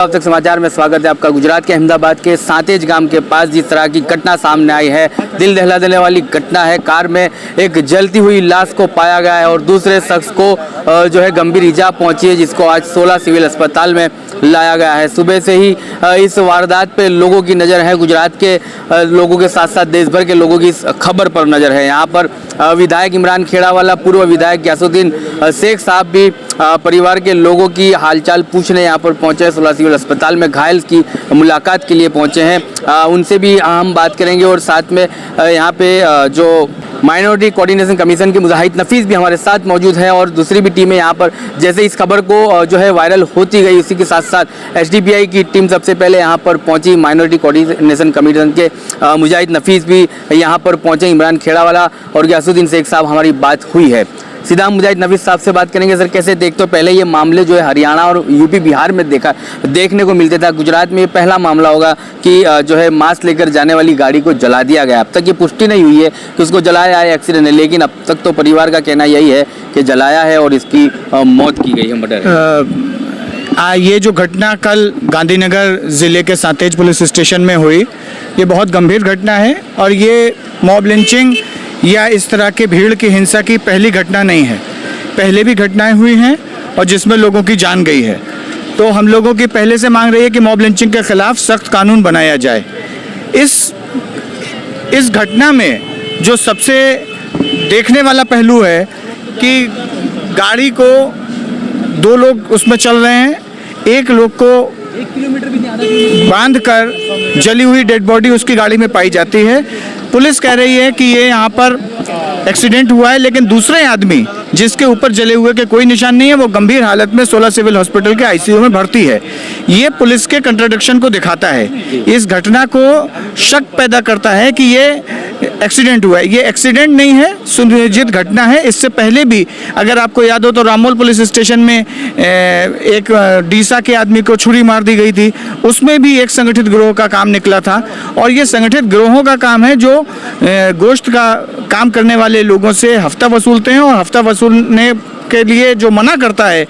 अब तक समाचार में स्वागत है आपका। गुजरात के अहमदाबाद के सांतेज गांव के पास जिस तरह की घटना सामने आई है, दिल दहला देने वाली घटना है। कार में एक जलती हुई लाश को पाया गया है और दूसरे शख्स को जो है गंभीर इजा पहुंची है, जिसको आज 16 सिविल अस्पताल में लाया गया है। सुबह से ही इस वारदात पे लोगों की नज़र है। गुजरात के लोगों के साथ साथ देश भर के लोगों की इस खबर पर नज़र है। यहाँ पर विधायक इमरान खेड़ावाला, पूर्व विधायक गयासुद्दीन शेख साहब भी परिवार के लोगों की हालचाल पूछने यहाँ पर पहुँचे। 16 सिविल अस्पताल में घायल की मुलाकात के लिए पहुँचे हैं। उनसे भी हम बात करेंगे और साथ में यहाँ पे जो माइनॉरिटी कोऑर्डिनेशन कमीशन की मुजाहिद नफीस भी हमारे साथ मौजूद है और दूसरी भी टीमें यहाँ पर जैसे इस खबर को जो है वायरल होती गई, उसी के साथ साथ एसडीपीआई की टीम सबसे पहले यहाँ पर पहुँची। माइनॉरिटी कोऑर्डिनेशन कमीशन के मुजाहिद नफीस भी यहाँ पर पहुँचे। इमरान खेड़ावाला और गयासुद्दीन शेख साहब हमारी बात हुई है। सीधा हम मुजाहिद नफीस साहब से बात करेंगे। सर, कैसे देखते हो? पहले ये मामले जो है हरियाणा और यूपी बिहार में देखने को मिलते था। गुजरात में ये पहला मामला होगा कि जो है मास्क लेकर जाने वाली गाड़ी को जला दिया गया। अब तक ये पुष्टि नहीं हुई है कि उसको जलाया है, एक्सीडेंट है, लेकिन अब तक तो परिवार का कहना यही है कि जलाया है और इसकी मौत की गई है, मर्डर। ये जो घटना कल गांधीनगर ज़िले के सांतेज पुलिस स्टेशन में हुई, ये बहुत गंभीर घटना है और ये मॉब लिंचिंग या इस तरह के भीड़ की हिंसा की पहली घटना नहीं है। पहले भी घटनाएं हुई हैं और जिसमें लोगों की जान गई है। तो हम लोगों की पहले से मांग रही है कि मॉब लिंचिंग के खिलाफ सख्त कानून बनाया जाए। इस घटना में जो सबसे देखने वाला पहलू है कि गाड़ी को दो लोग उसमें चल रहे हैं, एक लोग को 1 किलोमीटर भी नहीं बांध कर जली हुई डेड बॉडी उसकी गाड़ी में पाई जाती है। पुलिस कह रही है कि ये यहाँ पर एक्सीडेंट हुआ है, लेकिन दूसरे आदमी जिसके ऊपर जले हुए के कोई निशान नहीं है, वो गंभीर हालत में 16 सिविल हॉस्पिटल के आईसीयू में भर्ती है। ये पुलिस के कंट्राडिक्शन को दिखाता है। इस घटना को शक पैदा करता है कि ये एक्सीडेंट हुआ है। ये एक्सीडेंट नहीं है, सुनियोजित घटना है। इससे पहले भी अगर आपको याद हो तो रामोल पुलिस स्टेशन में एक डीसा के आदमी को छुरी मार दी गई थी। उसमें भी एक संगठित गिरोह का काम निकला था और ये संगठित गिरोहों का काम है जो गोश्त का काम करने वाले लोगों से हफ्ता वसूलते हैं और हफ्ता वसूलने के लिए जो मना करता है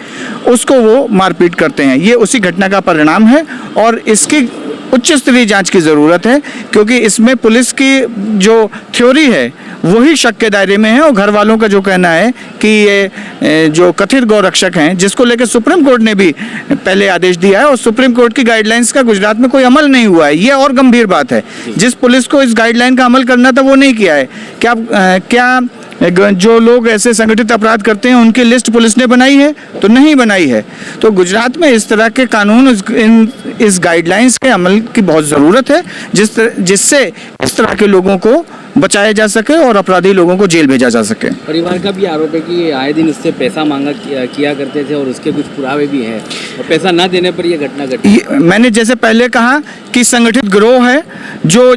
उसको वो मारपीट करते हैं। ये उसी घटना का परिणाम है और इसकी उच्च स्तरीय जांच की ज़रूरत है, क्योंकि इसमें पुलिस की जो थ्योरी है वही शक के दायरे में है और घर वालों का जो कहना है कि ये जो कथित गौरक्षक हैं, जिसको लेकर सुप्रीम कोर्ट ने भी पहले आदेश दिया है और सुप्रीम कोर्ट की गाइडलाइंस का गुजरात में कोई अमल नहीं हुआ है। ये और गंभीर बात है। जिस पुलिस को इस गाइडलाइन का अमल करना था वो नहीं किया है। क्या जो लोग ऐसे संगठित अपराध करते हैं उनकी लिस्ट पुलिस ने बनाई है? तो नहीं बनाई है। तो गुजरात में इस तरह के कानून, इस गाइडलाइंस के अमल की बहुत ज़रूरत है, जिससे इस तरह के लोगों को बचाया जा सके और अपराधी लोगों को जेल भेजा जा सके। परिवार का भी आरोप है कि आए दिन उससे पैसा मांगा किया करते थे और उसके कुछ पुरावे भी हैं और पैसा ना देने पर यह घटना घटी। मैंने जैसे पहले कहा कि संगठित गिरोह है जो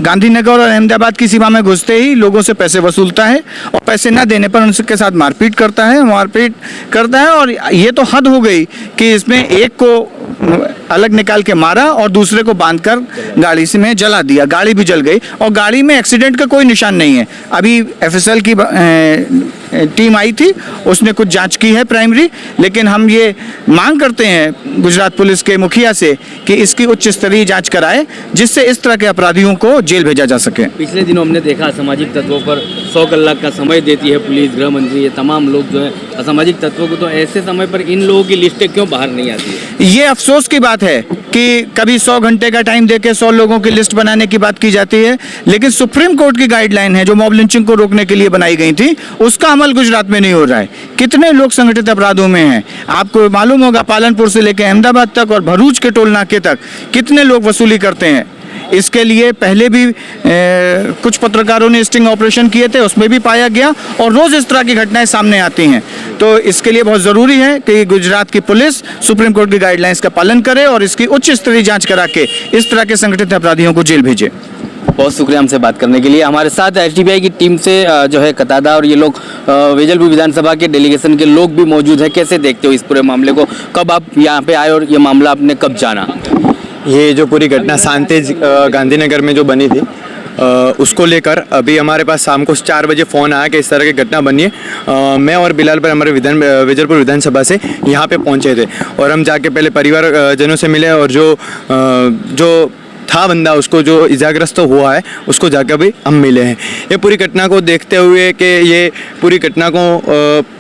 गांधीनगर और अहमदाबाद की सीमा में घुसते ही लोगों से पैसे वसूलता है और पैसे ना देने पर उनके साथ मारपीट करता है और ये तो हद हो गई कि इसमें एक को अलग निकाल के मारा और दूसरे को बांधकर गाड़ी से में जला दिया। गाड़ी भी जल गई और गाड़ी में एक्सीडेंट का कोई निशान नहीं है। अभी एफएसएल की टीम आई थी, उसने कुछ जांच की है प्राइमरी, लेकिन हम ये मांग करते हैं गुजरात पुलिस के मुखिया से कि इसकी उच्च स्तरीय जांच कराए, जिससे इस तरह के अपराधियों को जेल भेजा जा सके। पिछले दिनों हमने देखा असामाजिक तत्वों पर 100 कलाक का समय देती है पुलिस, गृह मंत्री, ये तमाम लोग जो है असामाजिक तत्वों को, तो ऐसे समय पर इन लोगों की लिस्टें क्यों बाहर नहीं आती है? ये अफसोस की बात है कि कभी 100 घंटे का टाइम देके 100 लोगों की लिस्ट बनाने की बात की जाती है, लेकिन सुप्रीम कोर्ट की गाइडलाइन है जो मॉब लिंचिंग को रोकने के लिए बनाई गई थी, उसका अमल गुजरात में नहीं हो रहा है। कितने लोग संगठित अपराधों में हैं आपको मालूम होगा। पालनपुर से लेकर अहमदाबाद तक और भरूच के टोल नाके तक कितने लोग वसूली करते हैं। इसके लिए पहले भी कुछ पत्रकारों ने स्टिंग ऑपरेशन किए थे, उसमें भी पाया गया और रोज़ इस तरह की घटनाएं सामने आती हैं। तो इसके लिए बहुत ज़रूरी है कि गुजरात की पुलिस सुप्रीम कोर्ट की गाइडलाइंस का पालन करे और इसकी उच्च स्तरीय जांच करा के इस तरह के संगठित अपराधियों को जेल भेजे। बहुत शुक्रिया हमसे बात करने के लिए। हमारे साथ एसडीपीआई की टीम से जो है कतादा और ये लोग वेजलपुर विधानसभा के डेलीगेशन के लोग भी मौजूद है। कैसे देखते हो इस पूरे मामले को? कब आप यहाँ पे आए और ये मामला आपने कब जाना? ये जो पूरी घटना सांतेज गांधीनगर में जो बनी थी, उसको लेकर अभी हमारे पास शाम को 4 बजे फ़ोन आया कि इस तरह की घटना बनी है। मैं और बिलाल पर हमारे विजयपुर विधानसभा से यहाँ पे पहुँचे थे और हम जाके पहले परिवार जनों से मिले और जो था बंदा उसको जो इजाग्रस्त हुआ है उसको जाकर भी हम मिले हैं। ये पूरी घटना को देखते हुए कि ये पूरी घटना को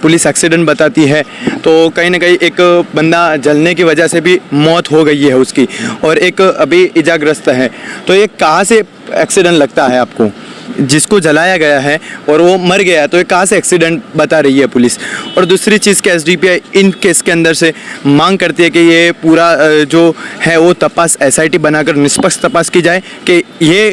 पुलिस एक्सीडेंट बताती है, तो कहीं ना कहीं एक बंदा जलने की वजह से भी मौत हो गई है उसकी और एक अभी इजाग्रस्त है। तो ये कहाँ से एक्सीडेंट लगता है आपको? जिसको जलाया गया है और वो मर गया, तो ये कहाँ से एक्सीडेंट बता रही है पुलिस। और दूसरी चीज़ कि एसडीपीआई इन केस के अंदर से मांग करती है कि ये पूरा जो है वो तपास एसआईटी बनाकर निष्पक्ष तपास की जाए कि ये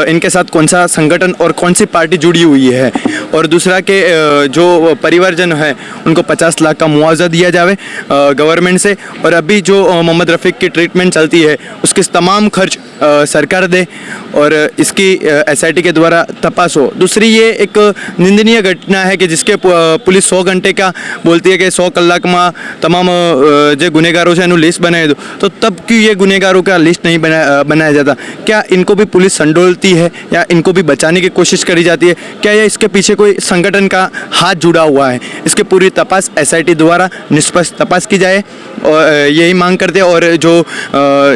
इनके साथ कौन सा संगठन और कौन सी पार्टी जुड़ी हुई है। और दूसरा कि जो परिवारजन है उनको 50 लाख का मुआवजा दिया जाए गवर्नमेंट से। और अभी जो मोहम्मद रफ़ीक की ट्रीटमेंट चलती है उसके तमाम खर्च सरकार दे और इसकी एसआईटी के द्वारा तपास हो। दूसरी ये एक निंदनीय घटना है कि जिसके पुलिस 100 घंटे का बोलती है कि 100 कलाक में तमाम जो गुનેગાरों से लिस्ट बनाए दो, तो तब क्यों ये गुનેगारों का लिस्ट नहीं बनाया जाता? क्या इनको भी पुलिस संडोलती है या इनको भी बचाने की कोशिश करी जाती है? क्या ये इसके पीछे कोई संगठन का हाथ जुड़ा हुआ है? इसके पूरी तपास एसआईटी द्वारा निष्पक्ष तपास की जाए और यही मांग करते हैं। और जो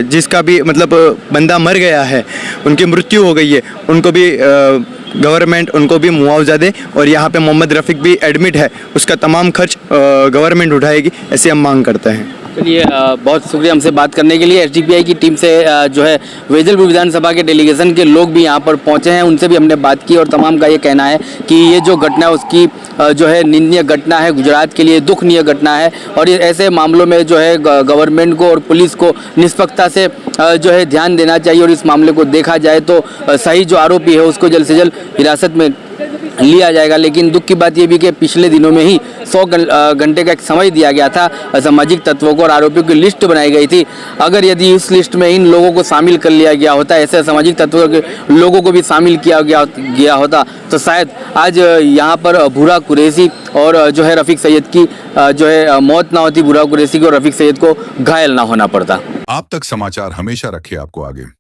जिसका भी मतलब बंदा मर गया है, उनकी मृत्यु हो गई है, उनको भी गवर्नमेंट उनको भी मुआवजा दे और यहाँ पे मोहम्मद रफ़ीक भी एडमिट है, उसका तमाम खर्च गवर्नमेंट उठाएगी, ऐसे हम मांग करते हैं। चलिए बहुत शुक्रिया हमसे बात करने के लिए। एसडीपीआई की टीम से जो है वेजलपुर विधानसभा के डेलीगेशन के लोग भी यहाँ पर पहुँचे हैं, उनसे भी हमने बात की और तमाम का ये कहना है कि ये जो घटना है उसकी जो है निंदनीय घटना है, गुजरात के लिए दुखनीय घटना है और ये ऐसे मामलों में जो है गवर्नमेंट को और पुलिस को निष्पक्षता से जो है ध्यान देना चाहिए और इस मामले को देखा जाए तो सही जो आरोपी है उसको जल्द से जल्द हिरासत में लिया जाएगा। लेकिन दुख की बात ये भी कि पिछले दिनों में ही 100 घंटे का एक समय दिया गया था, असामाजिक तत्वों को और आरोपियों की लिस्ट बनाई गई थी। अगर यदि इस लिस्ट में इन लोगों को शामिल कर लिया गया होता, ऐसे असामाजिक तत्वों के लोगों को भी शामिल किया गया होता, तो शायद आज यहाँ पर भूरा कुरैशी और जो है रफ़ीक सैयद की जो है मौत ना होती, भूरा कुरैशी को और रफ़ीक सैयद को घायल ना होना पड़ता। आप तक समाचार हमेशा रखे आपको आगे।